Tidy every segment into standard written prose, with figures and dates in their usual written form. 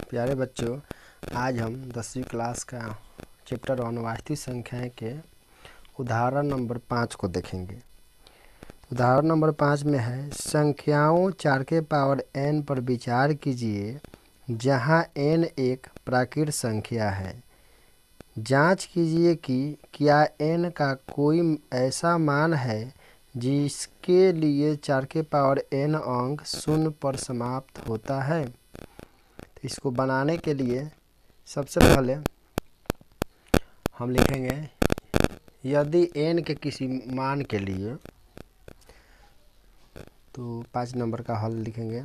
प्यारे बच्चों, आज हम 10वीं क्लास का चैप्टर 1 वास्तविक संख्याएं के उदाहरण नंबर 5 को देखेंगे। उदाहरण नंबर 5 में है संख्याओं 4 के पावर n पर विचार कीजिए जहां n एक प्राकृत संख्या है। जांच कीजिए कि क्या n का कोई ऐसा मान है जिसके लिए 4 के पावर n अंक 0 पर समाप्त होता है। इसको बनाने के लिए सबसे पहले हम लिखेंगे यदि n के किसी मान के लिए, तो 5 नंबर का हल लिखेंगे।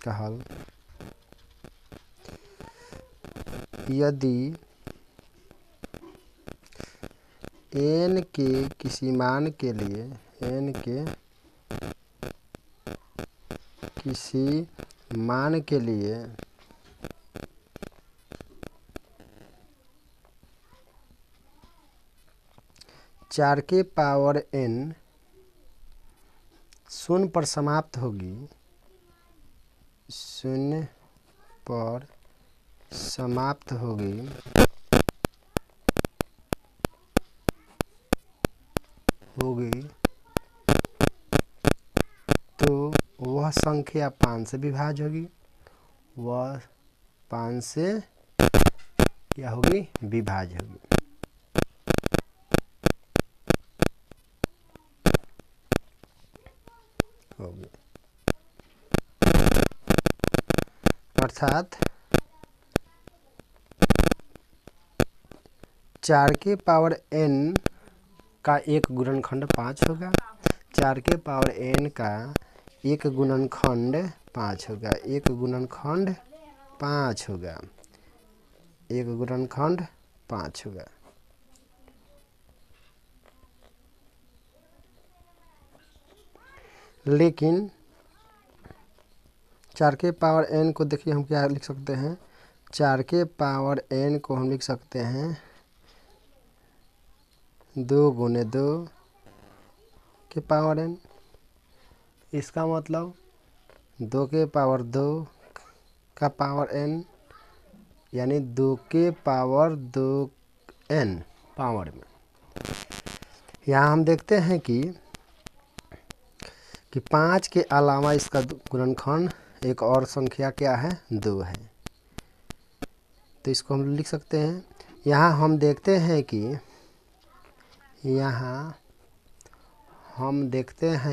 का हल यदि n के किसी मान के लिए n के किसी मान के लिए चार के पावर n 0 पर समाप्त होगी, 0 पर समाप्त होगी, तो वह संख्या 5 से विभाज्य होगी। वह 5 से क्या होगी? विभाज्य होगी। अर्थात 4 के पावर n का एक गुणनखंड 5 होगा। 4 के पावर n का एक गुणनखंड 5 होगा। एक गुणनखंड 5 होगा। एक गुणनखंड 5 होगा। लेकिन 4 के पावर n को देखिए, हम क्या लिख सकते हैं? 4 के पावर n को हम लिख सकते हैं 2 गुने 2 के पावर n। इसका मतलब 2 के पावर 2 का पावर n, यानी 2 के पावर 2n पावर में। यहाँ हम देखते हैं कि 5 के अलावा इसका गुणनखंड एक और संख्या क्या है? 2 है। तो इसको हम लिख सकते हैं। यहाँ हम देखते हैं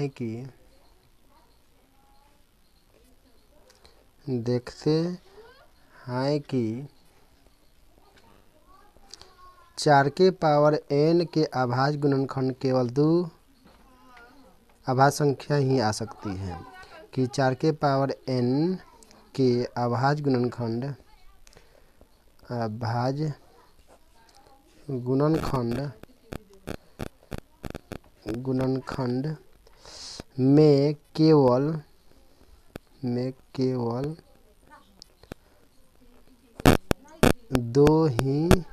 कि देखते हैं कि 4 के पावर n के अभाज्य गुणनखंड केवल 2 अभाज्य संख्या ही आ सकती है। कि 4 के पावर n के अभाज्य गुणनखंड में केवल 2 ही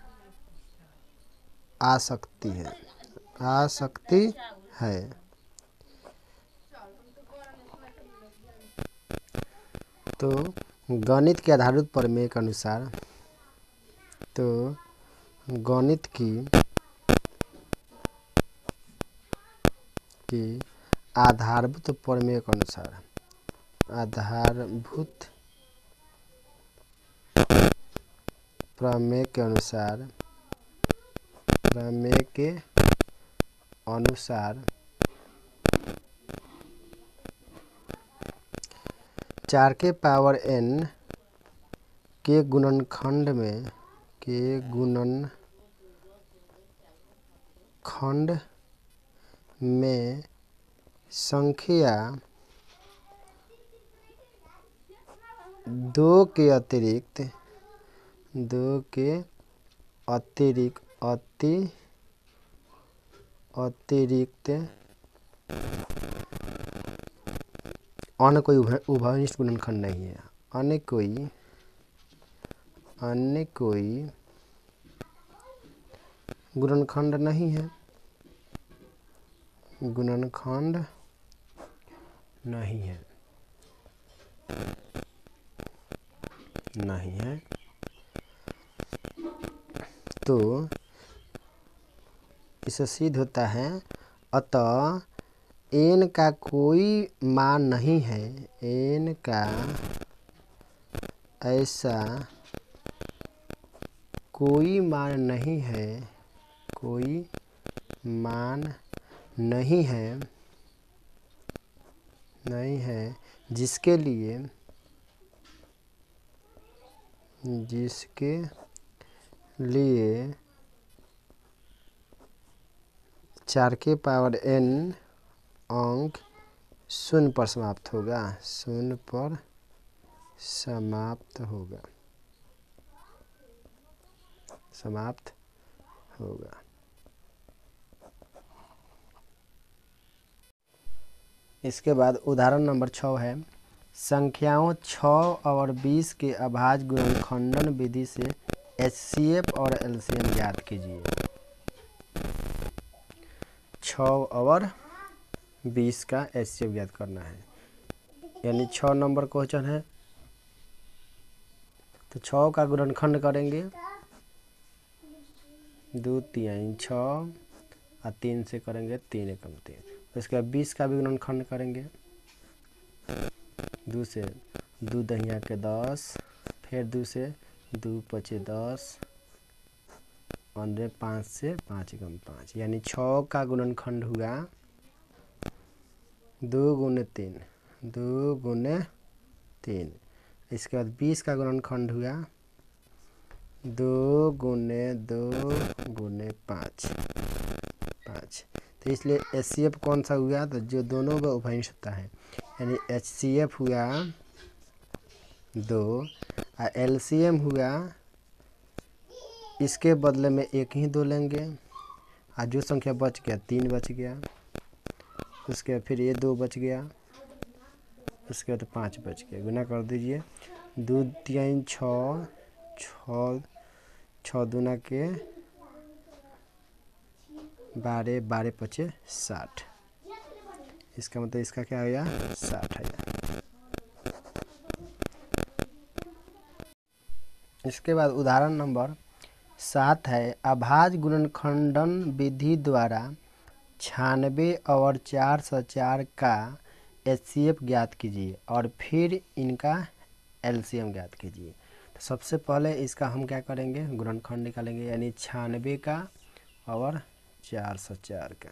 आ सकती है। तो गणित के आधारित प्रमेय के अनुसार, गणित की आधारभूत प्रमेय के अनुसार, प्रमेय के अनुसार 4 के पावर n के गुणनखंड में संख्या 2 के अतिरिक्त अन्य कोई उभयनिष्ठ गुणनखंड नहीं है। अन्य कोई गुणनखंड नहीं है। नहीं है। तो इससे सिद्ध होता है अतः n का कोई मान नहीं है, n का ऐसा कोई मान नहीं है, कोई मान नहीं है, जिसके लिए चार के पावर n अंक शून्य पर समाप्त होगा, शून्य पर समाप्त होगा। इसके बाद उदाहरण नंबर 6 है, संख्याओं 6 और 20 के अभाज्य गुणनखंडन विधि से HCF और LCM ज्ञात कीजिए। 6 और 20 का HCF ज्ञात करना है, यानी 6 नंबर क्वेश्चन है। तो 6 का गुणनखंड करेंगे, 2 3 6 और 3 से करेंगे 3 एकम 3। इसके बाद 20 का भी गुणनखंड करेंगे, 2 से 2 दहिया के 10, फिर 2 से 2 पचे 10 और 5 से 5 एकम 5, यानी 6 का गुणनखंड हुआ 2 गुने 3, 2 गुने 3। इसके बाद 20 का गुणनखंड हुआ 2 गुने 2 गुने 5। तो इसलिए HCF कौन सा हुआ, तो जो दोनों का उभयनिष्ठ होता है, यानी HCF हुआ 2 और LCM हुआ, इसके बदले में एक ही 2 लेंगे और जो संख्या बच गया 3 बच गया, उसके बाद फिर ये 2 बच गया, उसके बाद 5 बच गया। गुना कर दीजिए, 2 3 6 6 दूना के 12, 12 पचे 60। इसका मतलब इसका क्या आया, 60,000। इसके बाद उदाहरण नंबर 7 है, अभाज्य गुणनखंडन विधि द्वारा 96 और 404 का HCF ज्ञात कीजिए और फिर इनका LCM ज्ञात कीजिए। तो सबसे पहले इसका हम क्या करेंगे, गुणनखंड निकालेंगे, यानी 96 का और 404 का।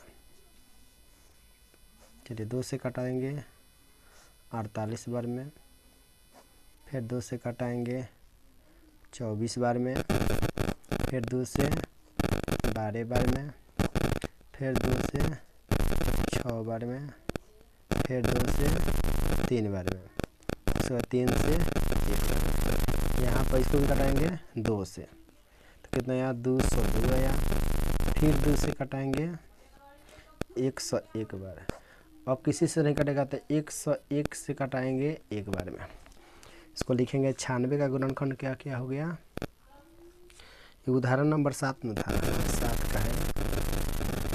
चलिए 2 से कटाएंगे 48 बार में, फिर 2 से कटाएंगे 24 बार में, फिर 2 से 12 बार में, फिर 2 से 6 बार में, फिर 2 से 3 बार में, उसके बाद 3 से 1 बार। यहाँ पर इसको भी कटाएंगे 2 से, तो कितना आया, 202 आया। फिर 2 से कटाएंगे 101 बार। अब किसी से नहीं कटेगा तो 101 से कटाएंगे 1 बार में। इसको लिखेंगे 96 का गुणनखंड क्या क्या हो गया, ये उदाहरण नंबर 7 में था, 7 का है।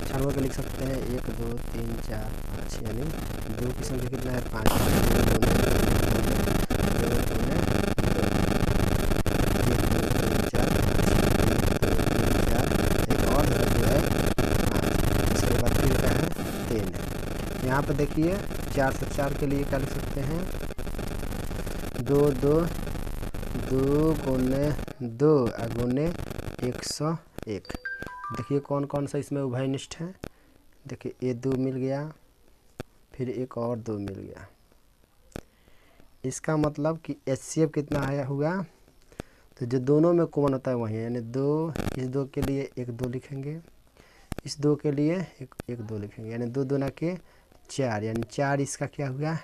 96 का लिख सकते हैं 1 2 3 4 5, यानी 2 की संख्या कितना है, 5। इसके बाद फिर क्या है, 3 है। यहाँ पर देखिए 404 के लिए क्या लिख सकते हैं, 2 2 2 गुने 2 गुने 101। देखिए कौन कौन सा इसमें उभयनिष्ठ है, देखिए ये 2 मिल गया, फिर एक और 2 मिल गया। इसका मतलब कि HCF कितना आया हुआ, तो जो दोनों में कॉमन होता है वही, यानी 2, इस 2 के लिए 1 2 लिखेंगे, इस 2 के लिए एक 2 लिखेंगे, यानी 2 दूना के 4, यानी 4 इसका क्या हुआ,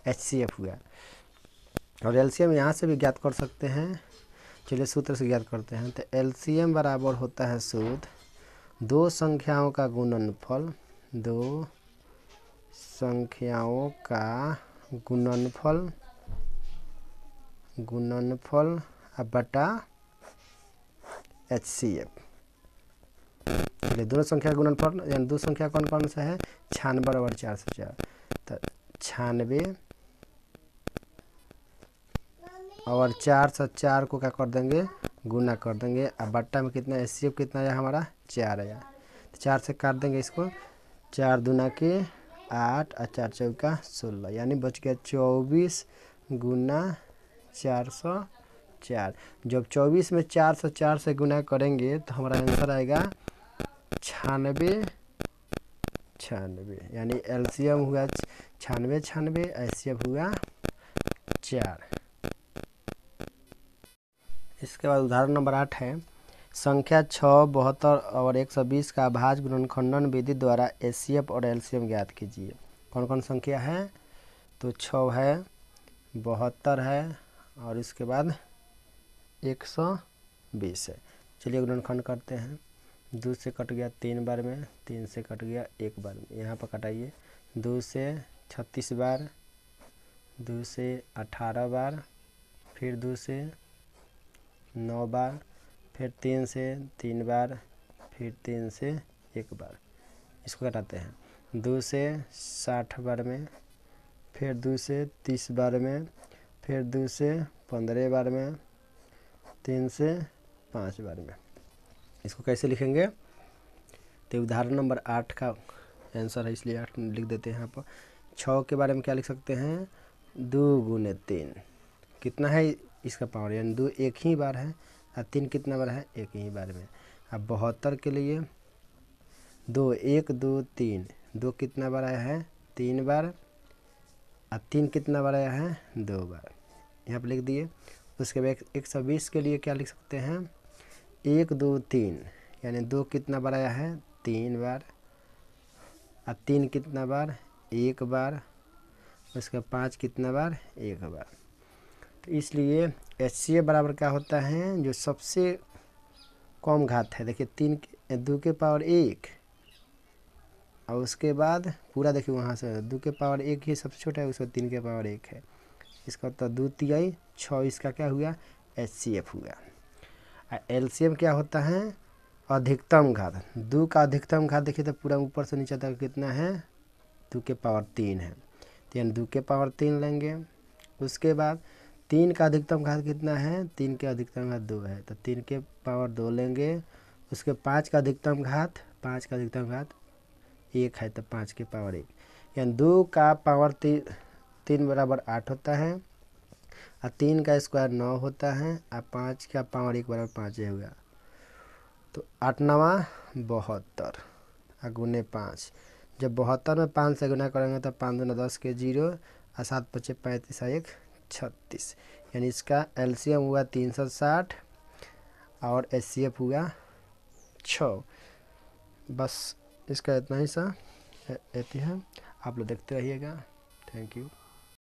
HCF हुआ। और LCM यहाँ से भी ज्ञात कर सकते हैं, चलिए सूत्र से ज्ञात करते हैं। तो LCM बराबर होता है सूत्र 2 संख्याओं का गुणनफल, 2 संख्याओं का गुणनफल बटा HCF। चलिए दोनों संख्या गुणनफल, यानी 2 संख्या कौन कौन सा है, 96 और 404। तो 96 और 4 से 4 को क्या कर देंगे, गुना कर देंगे। अब बट्टा में कितना एचसीएफ कितना आया हमारा, 4 आया। तो 4 से काट देंगे इसको, 4 दूना के 8 और 4 चौका 16, यानी बच गया 24 गुना 404। जब 24 में 404 से गुना करेंगे तो हमारा आंसर आएगा 96, यानी एलसीएम हुआ 96, एचसीएफ हुआ 4। इसके बाद उदाहरण नंबर 8 है, संख्या 6, 72 और 120 का अभाज्य गुणनखंडन विधि द्वारा एचसीएफ और एलसीएम ज्ञात कीजिए। कौन कौन संख्या है, तो 6 है, 72 है और इसके बाद 120 है। चलिए गुणनखंड करते हैं। 2 से कट गया 3 बार में, 3 से कट गया 1 बार में, यहाँ पर कटाइए। 2 से 36 बार, 2 से 18 बार, फिर 2 से 9 बार, फिर 3 से 3 बार, फिर 3 से 1 बार। इसको घटाते हैं। 2 से 60 बार में, फिर 2 से 30 बार में, फिर 2 से 15 बार में, 3 से 5 बार में। इसको कैसे लिखेंगे, तो उदाहरण नंबर 8 का आंसर है, इसलिए 8 लिख देते हैं यहाँ पर। 6 के बारे में क्या लिख सकते हैं, 2 गुने 3 कितना है इसका पावर, यानी 2 एक ही बार है, और 3 कितना बार है, एक ही बार में। अब 72 के लिए 2 1 2 3, 2 कितना बार आया है, 3 बार, और 3 कितना बार आया है, 2 बार, यहाँ पर लिख दिए। उसके बाद 120 के लिए क्या लिख सकते हैं, 1 2 3, यानी 2 कितना बार आया है, 3 बार, और 3 कितना बार, 1 बार, उसका 5 कितना बार, 1 बार। तो इसलिए एचसीएफ बराबर क्या होता है, जो सबसे कम घात है, देखिए 2 के पावर 1, और उसके बाद पूरा देखिए वहाँ से 2 के पावर 1 ही सबसे छोटा है, उसका 3 के पावर 1 है। इसका तो 2 तिहाई 6, इसका क्या हुआ, एचसीएफ हुआ। एलसीएम क्या होता है, अधिकतम घात। 2 का अधिकतम घात देखिए तो पूरा ऊपर से नीचे तक कितना है, 2 के पावर 3 है, तो यानी 2 के पावर 3 लेंगे। उसके बाद 3 का अधिकतम घात कितना है, 3 के अधिकतम घात 2 है, तो 3 के पावर 2 लेंगे। उसके 5 का अधिकतम घात, 5 का अधिकतम घात 1 है, तो 5 के पावर 1, यानी 2 का पावर 3 बराबर 8 होता है, और 3 का स्क्वायर 9 होता है, और 5 का पावर 1 बराबर 5 हुआ। तो 8 9 72 और गुने 5, जब 72 में 5 से गुना करेंगे तो 5 दूना 10 के 0, और 7 5 35 1 36, यानी इसका एलसीएम हुआ 360 और एचसीएफ हुआ 6। बस इसका इतना ही सा है, आप लोग देखते रहिएगा। Thank you.